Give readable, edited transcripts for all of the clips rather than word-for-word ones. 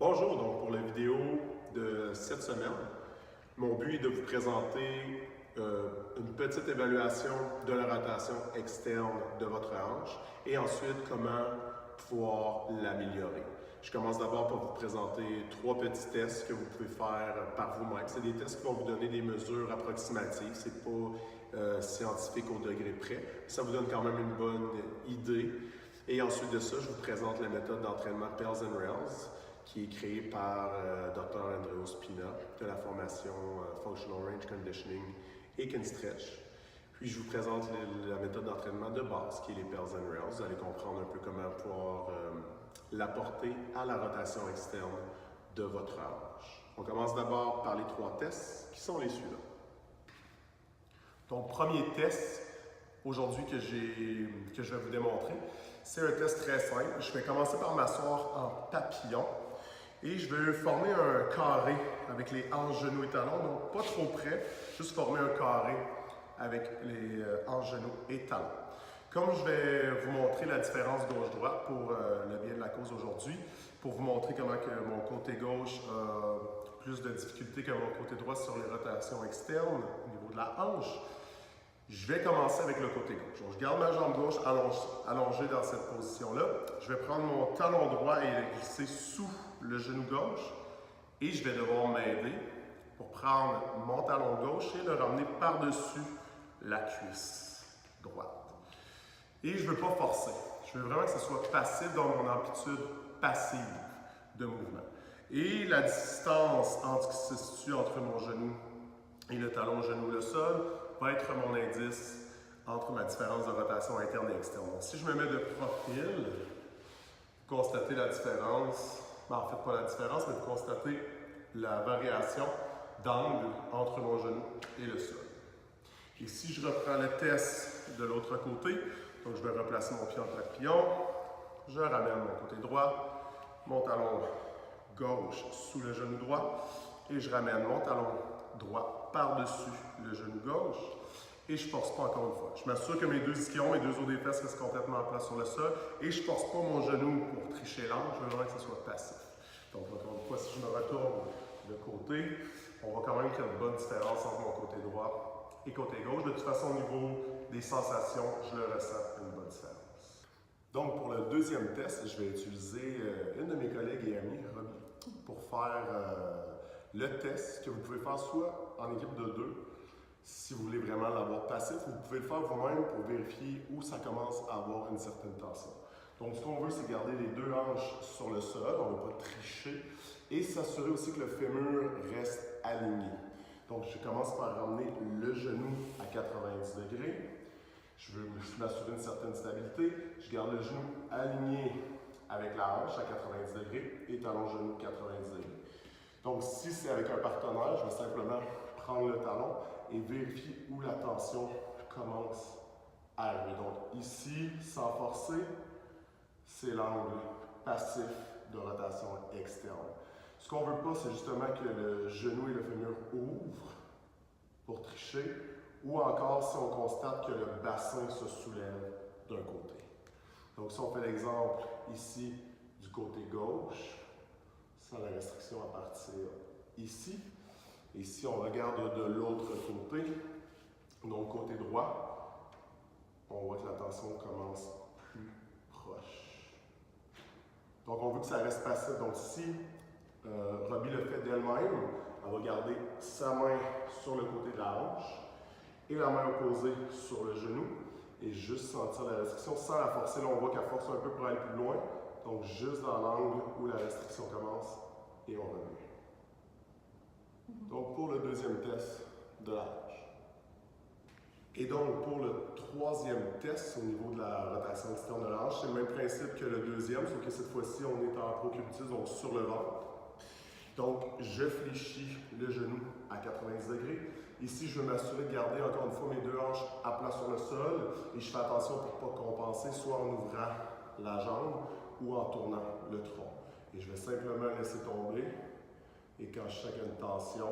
Bonjour, donc pour la vidéo de cette semaine, mon but est de vous présenter une petite évaluation de la rotation externe de votre hanche et ensuite comment pouvoir l'améliorer. Je commence d'abord par vous présenter 3 petits tests que vous pouvez faire par vous-même. C'est des tests qui vont vous donner des mesures approximatives, c'est pas scientifique au degré près. Ça vous donne quand même une bonne idée. Et ensuite de ça, je vous présente la méthode d'entraînement Pels and Rails, qui est créée par Dr. Andreo Spina de la formation Functional Range Conditioning et Can Stretch. Puis je vous présente la méthode d'entraînement de base qui est les Pels and Rails. Vous allez comprendre un peu comment pouvoir l'apporter à la rotation externe de votre hanche. On commence d'abord par les 3 tests qui sont les suivants. Donc, premier test aujourd'hui que je vais vous démontrer, c'est un test très simple. Je vais commencer par m'asseoir en papillon. Et je vais former un carré avec les hanches, genoux et talons, donc pas trop près, juste former un carré avec les hanches, genoux et talons. Comme je vais vous montrer la différence gauche-droite pour le bien de la cause aujourd'hui, pour vous montrer comment que mon côté gauche a plus de difficultés que mon côté droit sur les rotations externes au niveau de la hanche, je vais commencer avec le côté gauche. Donc, je garde ma jambe gauche allongée dans cette position-là. Je vais prendre mon talon droit et le glisser sous le genou gauche. Et je vais devoir m'aider pour prendre mon talon gauche et le ramener par-dessus la cuisse droite. Et je ne veux pas forcer. Je veux vraiment que ce soit passif dans mon amplitude passive de mouvement. Et la distance qui se situe entre mon genou et le talon genou le sol va être mon indice entre ma différence de rotation interne et externe. Donc, si je me mets de profil, vous constatez la différence, en fait pas la différence, mais vous constatez la variation d'angle entre mon genou et le sol. Et si je reprends le test de l'autre côté, donc je vais replacer mon pied en papillon, je ramène mon côté droit, mon talon gauche sous le genou droit et je ramène mon talon droit par-dessus le genou gauche et je ne force pas encore une fois. Je m'assure que mes deux ischions, mes deux os des fesses restent complètement en place sur le sol et je ne force pas mon genou pour tricher l'angle, je veux vraiment que ce soit passif. Donc encore une fois, si je me retourne de côté, on voit quand même qu'il y a une bonne différence entre mon côté droit et côté gauche. De toute façon, au niveau des sensations, je le ressens une bonne différence. Donc pour le deuxième test, je vais utiliser une de mes collègues et amies, Robbie, pour faire le test que vous pouvez faire soit en équipe de 2, si vous voulez vraiment l'avoir passif, ou vous pouvez le faire vous-même pour vérifier où ça commence à avoir une certaine tension. Donc ce qu'on veut, c'est garder les deux hanches sur le sol, on ne veut pas tricher, et s'assurer aussi que le fémur reste aligné. Donc je commence par ramener le genou à 90 degrés. Je veux m'assurer une certaine stabilité. Je garde le genou aligné avec la hanche à 90 degrés et talon genou 90 degrés. Donc, si c'est avec un partenaire, je vais simplement prendre le talon et vérifier où la tension commence à arriver. Donc, ici, sans forcer, c'est l'angle passif de rotation externe. Ce qu'on ne veut pas, c'est justement que le genou et le fémur ouvrent pour tricher, ou encore si on constate que le bassin se soulève d'un côté. Donc, si on fait l'exemple ici du côté gauche, sans la restriction à partir ici. Et si on regarde de l'autre côté, donc côté droit, on voit que la tension commence plus proche. Donc on veut que ça reste passif. Donc si Robbie le fait d'elle-même, elle va garder sa main sur le côté de la hanche et la main opposée sur le genou et juste sentir la restriction sans la forcer. Là, on voit qu'elle force un peu pour aller plus loin. Donc, juste dans l'angle où la restriction commence et on revient. Donc, pour le deuxième test de la hanche. Et donc, pour le troisième test au niveau de la rotation externe de la hanche, c'est le même principe que le deuxième, sauf que cette fois-ci, on est en procubitus, donc sur le ventre. Donc, je fléchis le genou à 90 degrés. Ici, je veux m'assurer de garder encore une fois mes deux hanches à plat sur le sol et je fais attention pour ne pas compenser, soit en ouvrant la jambe ou en tournant le tronc. Et je vais simplement laisser tomber. Et quand je sens qu'il y a une tension,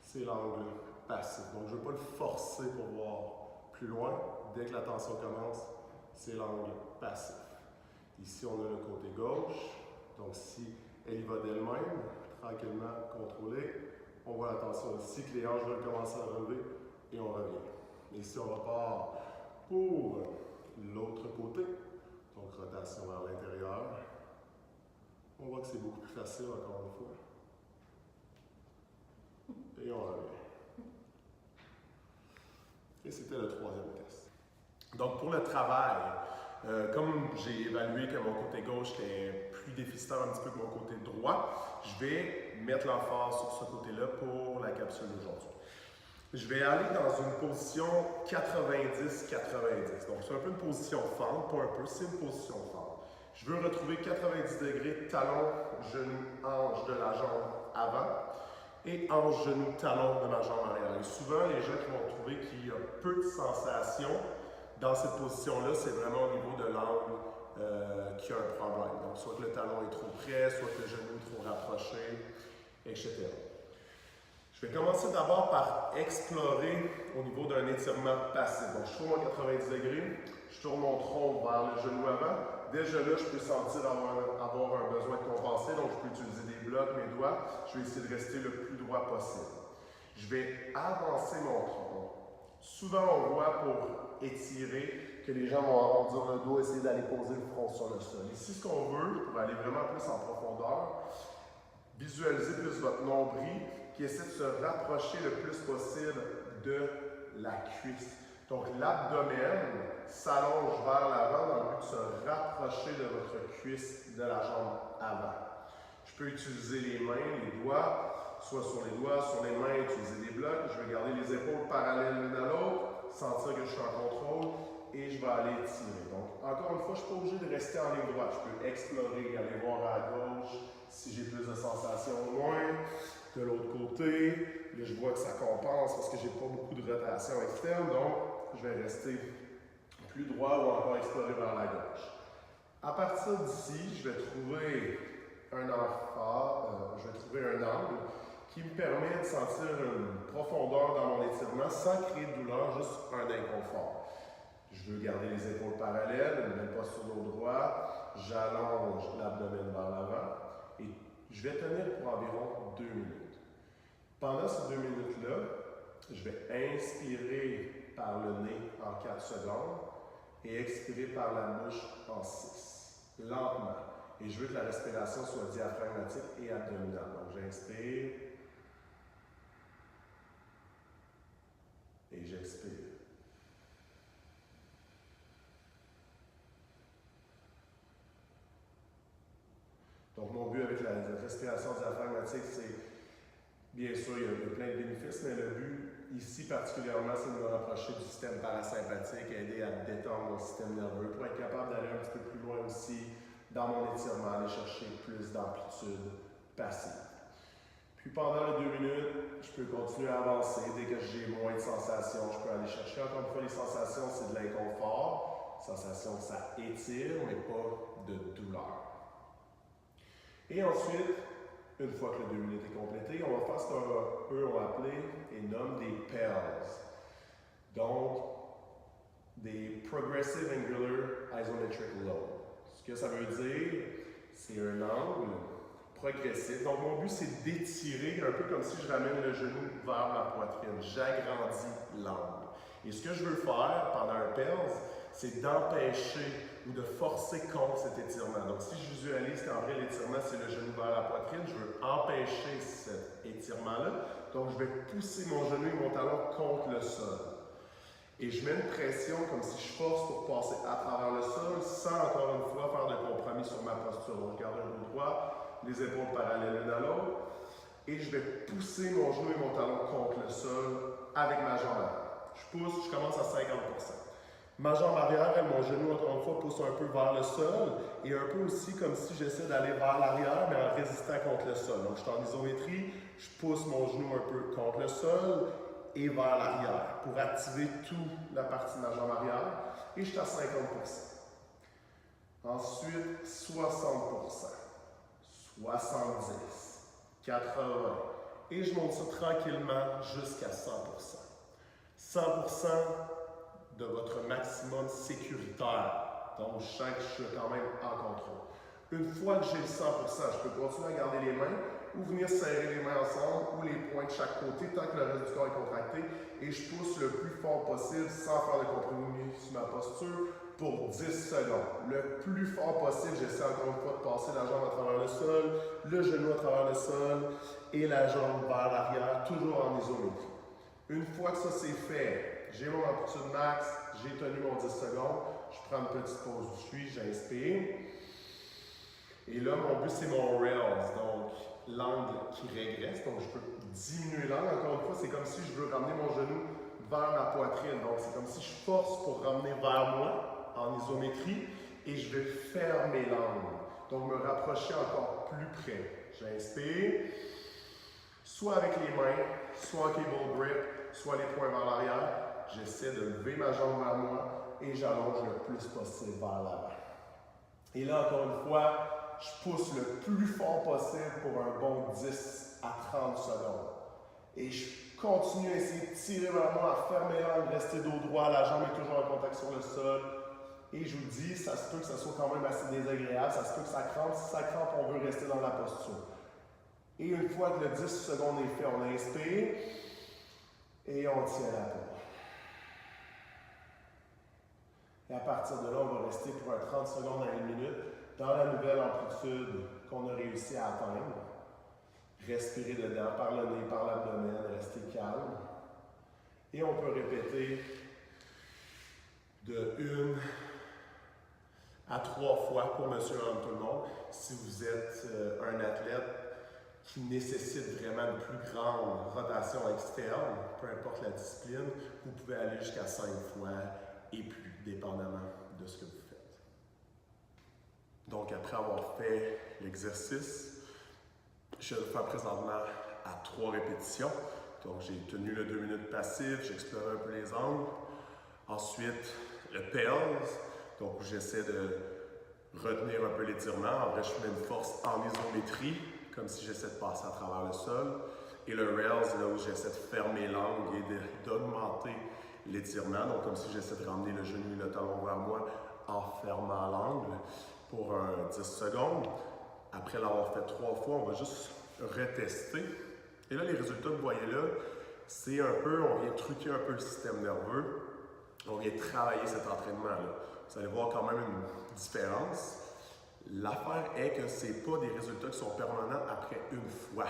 c'est l'angle passif. Donc, je ne veux pas le forcer pour voir plus loin. Dès que la tension commence, c'est l'angle passif. Ici, on a le côté gauche. Donc, si Elle y va d'elle-même, tranquillement contrôlée. On voit la tension ici, que les hanches veulent commencer à relever et on revient. Ici, on repart pour l'autre côté. Donc, rotation vers l'intérieur. On voit que c'est beaucoup plus facile, encore une fois. Et on revient. Et c'était le troisième test. Donc, pour le travail, comme j'ai évalué que mon côté gauche était plus déficitaire un petit peu que mon côté droit, je vais mettre l'emphase sur ce côté-là pour la capsule d'aujourd'hui. Je vais aller dans une position 90-90. Donc, c'est un peu une position fente, pas un peu, c'est une position fente. Je veux retrouver 90 degrés, talon, genou, hanche de la jambe avant et hanche, genou, talon de ma jambe arrière. Et souvent, les gens qui vont trouver qu'il y a peu de sensations dans cette position-là, c'est vraiment au niveau de l'angle qui a un problème. Donc, soit que le talon est trop près, soit que le genou est trop rapproché, etc. Je vais commencer d'abord par explorer au niveau d'un étirement passif. Donc, je tourne mon 90 degrés, je tourne mon tronc vers le genou avant. Déjà là, je peux sentir avoir un besoin de compenser, donc je peux utiliser des blocs, mes doigts. Je vais essayer de rester le plus droit possible. Je vais avancer mon tronc. Souvent, on voit pour étirer que les gens vont arrondir le dos, essayer d'aller poser le front sur le sol. Ici, ce qu'on veut, pour aller vraiment plus en profondeur, visualiser plus votre nombril qui essaie de se rapprocher le plus possible de la cuisse. Donc, l'abdomen s'allonge vers l'avant dans le but de se rapprocher de votre cuisse de la jambe avant. Je peux utiliser les mains, les doigts, soit sur les doigts, sur les mains, utiliser des blocs. Je vais garder les épaules parallèles l'une à l'autre, sentir que je suis en contrôle et je vais aller tirer. Donc, encore une fois, je ne suis pas obligé de rester en ligne droite. Je peux explorer, aller voir à gauche si j'ai plus de sensations au loin. De l'autre côté, là, je vois que ça compense parce que j'ai pas beaucoup de rotation externe, donc je vais rester plus droit ou encore explorer vers la gauche. À partir d'ici, je vais trouver un angle qui me permet de sentir une profondeur dans mon étirement sans créer de douleur, juste un inconfort. Je veux garder les épaules parallèles, ne même pas sur le droit. J'allonge l'abdomen vers l'avant et je vais tenir pour environ 2 minutes. Pendant ces 2 minutes-là, je vais inspirer par le nez en 4 secondes et expirer par la bouche en 6, lentement. Et je veux que la respiration soit diaphragmatique et abdominale. Donc, j'inspire et j'expire. Donc, mon but avec la respiration diaphragmatique, c'est, bien sûr, il y a plein de bénéfices, mais le but ici particulièrement, c'est de me rapprocher du système parasympathique, aider à détendre mon système nerveux pour être capable d'aller un petit peu plus loin aussi dans mon étirement, aller chercher plus d'amplitude passive. Puis pendant les 2 minutes, je peux continuer à avancer. Dès que j'ai moins de sensations, je peux aller chercher. Encore une fois, les sensations, c'est de l'inconfort. Sensations, ça étire, mais pas de douleur. Et ensuite, une fois que les 2 minutes est complétée, on va faire ce qu'eux ont appelé et nomment des PALS. Donc, des Progressive Angular Isometric Load. Ce que ça veut dire, c'est un angle progressif. Donc, mon but, c'est d'étirer un peu comme si je ramène le genou vers ma poitrine. J'agrandis l'angle. Et ce que je veux faire pendant un PALS, c'est d'empêcher ou de forcer contre cet étirement. Donc, si je visualise qu'en vrai, l'étirement, c'est le genou vers la poitrine, je veux empêcher cet étirement-là. Donc, je vais pousser mon genou et mon talon contre le sol. Et je mets une pression comme si je force pour passer à travers le sol, sans encore une fois faire de compromis sur ma posture. Donc, je garde un dos droit, les épaules parallèles l'une à l'autre, et je vais pousser mon genou et mon talon contre le sol avec ma jambe arrière. Je pousse, je commence à 50%. Ma jambe arrière, mon genou, encore une fois, pousse un peu vers le sol et un peu aussi comme si j'essaie d'aller vers l'arrière, mais en résistant contre le sol. Donc, je suis en isométrie, je pousse mon genou un peu contre le sol et vers l'arrière pour activer toute la partie de ma jambe arrière. Et je suis à 50%. Ensuite, 60%, 70%, 80%. Et je monte ça tranquillement jusqu'à 100%. 100% de votre maximum sécuritaire. Donc, je sens que je suis quand même en contrôle. Une fois que j'ai le 100%, je peux continuer à garder les mains ou venir serrer les mains ensemble ou les poings de chaque côté tant que le reste du corps est contracté et je pousse le plus fort possible sans faire de compromis sur ma posture pour 10 secondes. Le plus fort possible, j'essaie encore une fois de passer la jambe à travers le sol, le genou à travers le sol et la jambe vers l'arrière, toujours en isométrie. Une fois que ça c'est fait, j'ai mon amplitude max, j'ai tenu mon 10 secondes, je prends une petite pause où je suis, j'inspire. Et là, mon but, c'est mon rails, donc l'angle qui régresse. Donc, je peux diminuer l'angle. Encore une fois, c'est comme si je veux ramener mon genou vers ma poitrine. Donc, c'est comme si je force pour ramener vers moi en isométrie et je vais fermer l'angle. Donc, me rapprocher encore plus près. J'inspire, soit avec les mains, soit en cable grip, soit les poings vers l'arrière. J'essaie de lever ma jambe vers moi et j'allonge le plus possible vers l'avant. Et là, encore une fois, je pousse le plus fort possible pour un bon 10 à 30 secondes. Et je continue à essayer de tirer vers moi, à fermer l'angle, rester dos droit, la jambe est toujours en contact sur le sol. Et je vous dis, ça se peut que ça soit quand même assez désagréable, ça se peut que ça crampe. Si ça crampe, on veut rester dans la posture. Et une fois que le 10 secondes est fait, on inspire et on tient la peau. Et à partir de là, on va rester pour un 30 secondes à 1 minute dans la nouvelle amplitude qu'on a réussi à atteindre. Respirez dedans par le nez, par l'abdomen, restez calme. Et on peut répéter de 1 à 3 fois pour monsieur et madame tout le monde. Si vous êtes un athlète qui nécessite vraiment une plus grande rotation externe, peu importe la discipline, vous pouvez aller jusqu'à 5 fois et plus, dépendamment de ce que vous faites. Donc, après avoir fait l'exercice, je vais le faire présentement à 3 répétitions. Donc, j'ai tenu le 2 minutes passif, j'ai exploré un peu les angles. Ensuite, le pels, donc j'essaie de retenir un peu l'étirement. En vrai, je mets une force en isométrie, comme si j'essaie de passer à travers le sol. Et le rails, là où j'essaie de fermer l'angle et d'augmenter l'étirement, donc comme si j'essaie de ramener le genou et le talon vers moi en fermant l'angle pour 10 secondes. Après l'avoir fait 3 fois, on va juste retester. Et là, les résultats que vous voyez là, c'est un peu, on vient truquer un peu le système nerveux. On vient travailler cet entraînement-là. Vous allez voir quand même une différence. L'affaire est que ce n'est pas des résultats qui sont permanents après une fois.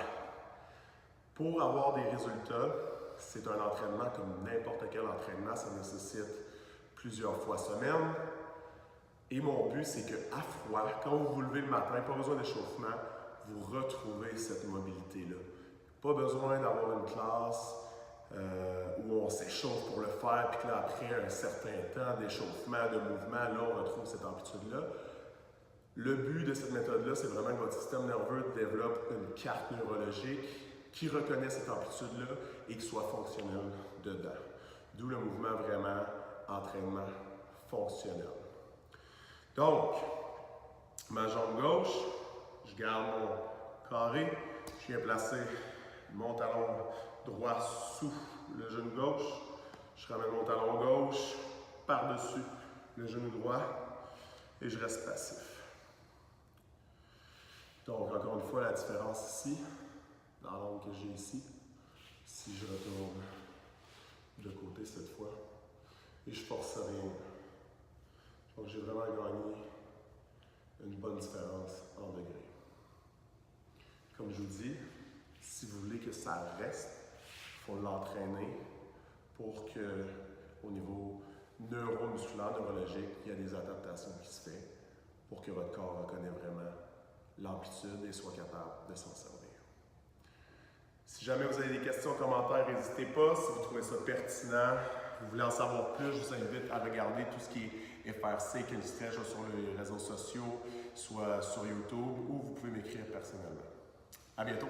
Pour avoir des résultats, c'est un entraînement comme n'importe quel entraînement, ça nécessite plusieurs fois semaine. Et mon but, c'est qu'à froid, quand vous vous levez le matin, pas besoin d'échauffement, vous retrouvez cette mobilité-là. Pas besoin d'avoir une classe où on s'échauffe pour le faire, puis que là, après un certain temps d'échauffement, de mouvement, là, on retrouve cette amplitude-là. Le but de cette méthode-là, c'est vraiment que votre système nerveux développe une carte neurologique qui reconnaît cette amplitude-là et qui soit fonctionnelle dedans. D'où le mouvement vraiment entraînement fonctionnel. Donc, ma jambe gauche, je garde mon carré, je viens placer mon talon droit sous le genou gauche, je ramène mon talon gauche par-dessus le genou droit et je reste passif. Donc, encore une fois, la différence ici, dans l'angle que j'ai ici, si je retourne de côté cette fois, et je force rien. Donc, j'ai vraiment gagné une bonne différence en degrés. Comme je vous dis, si vous voulez que ça reste, il faut l'entraîner pour que, au niveau neuromusculaire, neurologique, il y a des adaptations qui se font pour que votre corps reconnaisse vraiment l'amplitude et soit capable de s'en servir. Si jamais vous avez des questions, commentaires, n'hésitez pas. Si vous trouvez ça pertinent, vous voulez en savoir plus, je vous invite à regarder tout ce qui est FRC, qui est sur les réseaux sociaux, soit sur YouTube, ou vous pouvez m'écrire personnellement. À bientôt!